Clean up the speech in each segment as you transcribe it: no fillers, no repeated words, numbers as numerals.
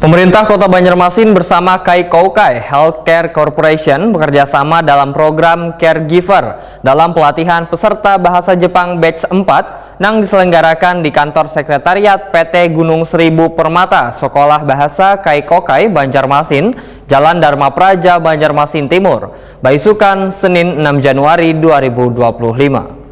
Pemerintah Kota Banjarmasin bersama Kaikoukai Healthcare Corporation bekerjasama dalam program Caregiver dalam pelatihan peserta bahasa Jepang batch 4 yang diselenggarakan di kantor sekretariat PT Gunung Seribu Permata, Sekolah Bahasa Kaikoukai Banjarmasin, Jalan Dharma Praja, Banjarmasin Timur, Baisukan, Senin 6 Januari 2025.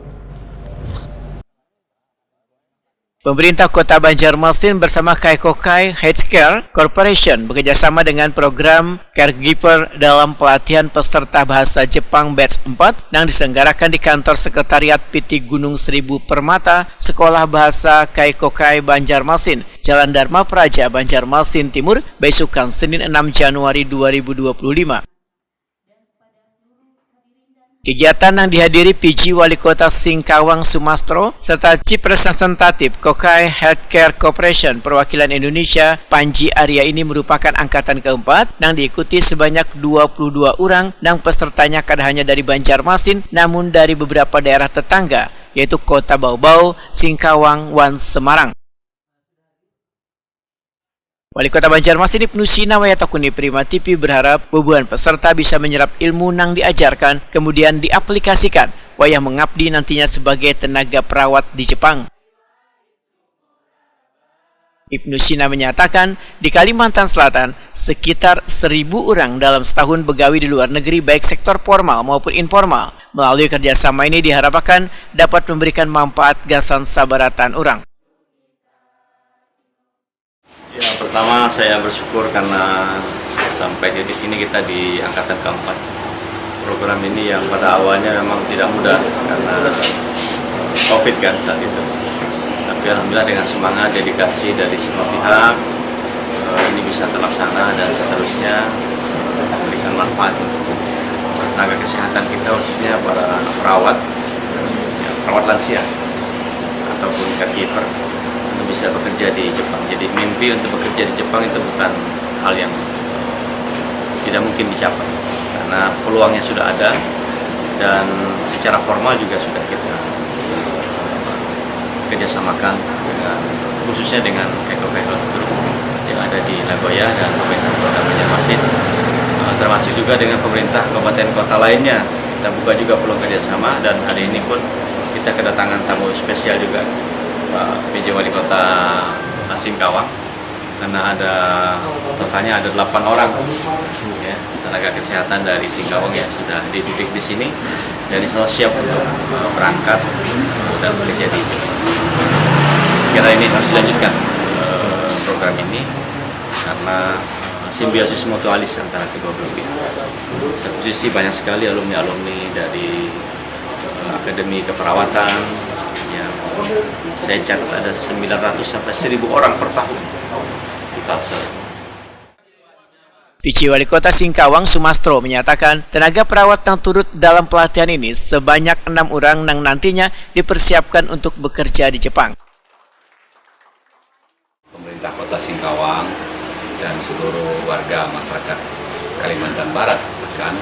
Pemerintah Kota Banjarmasin bersama Kaikoukai Healthcare Corporation bekerjasama dengan program Caregiver dalam pelatihan peserta bahasa Jepang batch 4 yang diselenggarakan di kantor sekretariat PT Gunung Seribu Permata, Sekolah Bahasa Kaikoukai Banjarmasin, Jalan Dharma Praja, Banjarmasin Timur, Baisukan, Senin 6 Januari 2025. Kegiatan yang dihadiri PJ Wali Kota Singkawang Sumastro serta Chief Representative Kaikoukai Healthcare Corporation perwakilan Indonesia Panji Arya ini merupakan angkatan keempat yang diikuti sebanyak 22 orang dan pesertanya kada hanya dari Banjarmasin namun dari beberapa daerah tetangga yaitu Kota Baubau, Singkawang, Wan, Semarang. Wali Kota Banjarmasin Ibnu Sina Wayatakuni Prima TV berharap bubuhan peserta bisa menyerap ilmu yang diajarkan kemudian diaplikasikan wayah mengabdi nantinya sebagai tenaga perawat di Jepang. Ibnu Sina menyatakan di Kalimantan Selatan sekitar 1.000 orang dalam setahun begawi di luar negeri baik sektor formal maupun informal. Melalui kerjasama ini diharapkan dapat memberikan manfaat gasan sabaratan orang. Ya, pertama saya bersyukur karena sampai titik ini kita di angkatan keempat. Program ini yang pada awalnya memang tidak mudah karena COVID kan saat itu. Tapi alhamdulillah dengan semangat, dedikasi dari semua pihak ini bisa terlaksana dan seterusnya memberikan manfaat untuk tenaga kesehatan kita khususnya para perawat, ya, perawat lansia ataupun caregiver bisa bekerja di Jepang. Jadi mimpi untuk bekerja di Jepang itu bukan hal yang tidak mungkin dicapai karena peluangnya sudah ada dan secara formal juga sudah kita kerjasamakan dengan khususnya dengan Kaikoukai Health Group yang ada di Nagoya dan pemerintah Kota Banjarmasin, termasuk juga dengan pemerintah kabupaten kota lainnya. Kita buka juga peluang kerjasama dan hari ini pun kita kedatangan tamu spesial juga PJ Wali Kota Singkawang karena totalnya ada 8 orang ya, tenaga kesehatan dari Singkawang yang sudah dididik di sini dan insya Allah siap untuk berangkat dan bekerja di Jepang. Kira ini harus dilanjutkan program ini karena simbiosis mutualis antara kedua belah pihak. Satu sisi banyak sekali alumni-alumni dari Akademi Keperawatan yang saya catat ada 900 sampai 1.000 orang per tahun di Kalsel. PJ Wali Kota Singkawang Sumastro menyatakan tenaga perawat yang turut dalam pelatihan ini sebanyak 6 orang yang nantinya dipersiapkan untuk bekerja di Jepang. Pemerintah Kota Singkawang dan seluruh warga masyarakat Kalimantan Barat bahkan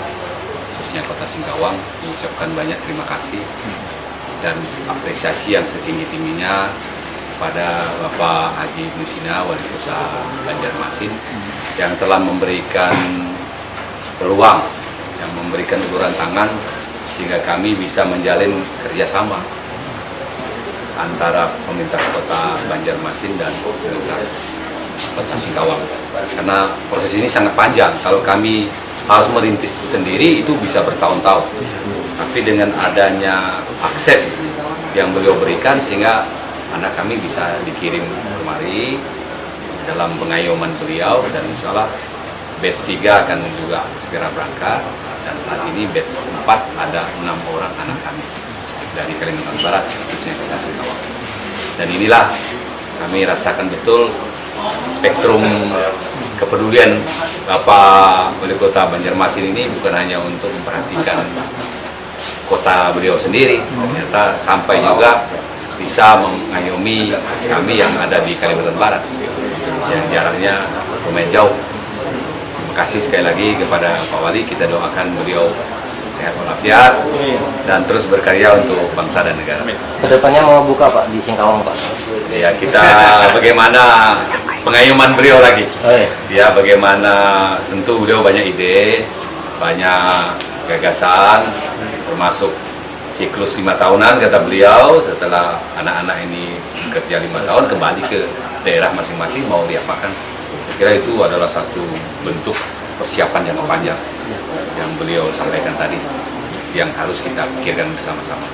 khususnya Kota Singkawang mengucapkan banyak terima kasih dan apresiasi yang setinggi-tingginya pada Bapak Haji Ibnu Sina Wali Kota Banjarmasin yang telah memberikan peluang, yang memberikan uluran tangan sehingga kami bisa menjalin kerjasama antara pemerintah Kota Banjarmasin dan pemerintah Kota Singkawang. Karena proses ini sangat panjang, kalau kami harus merintis sendiri itu bisa bertahun-tahun. Tapi dengan adanya akses yang beliau berikan sehingga anak kami bisa dikirim kemari dalam pengayoman beliau dan insya Allah batch 3 akan juga segera berangkat dan saat ini batch 4 ada 6 orang anak kami dari Kalimantan Barat khususnya Kota Singkawang. Dan inilah kami rasakan betul spektrum kepedulian Bapak Wali Kota Banjarmasin ini bukan hanya untuk memperhatikan kota beliau sendiri, ternyata sampai juga bisa mengayomi kami yang ada di Kalimantan Barat yang jaraknya lumayan jauh. Terima kasih sekali lagi kepada Pak Wali, kita doakan beliau sehat walafiat dan terus berkarya untuk bangsa dan negara. Kedepannya mau buka Pak di Singkawang Pak? Ya kita bagaimana pengayoman beliau lagi. Oh, iya. Ya, bagaimana tentu beliau banyak ide, banyak gagasan, termasuk siklus 5 tahunan kata beliau. Setelah anak-anak ini bekerja 5 tahun kembali ke daerah masing-masing mau diapakan. Saya kira itu adalah satu bentuk persiapan jangka panjang yang beliau sampaikan tadi, yang harus kita pikirkan bersama-sama.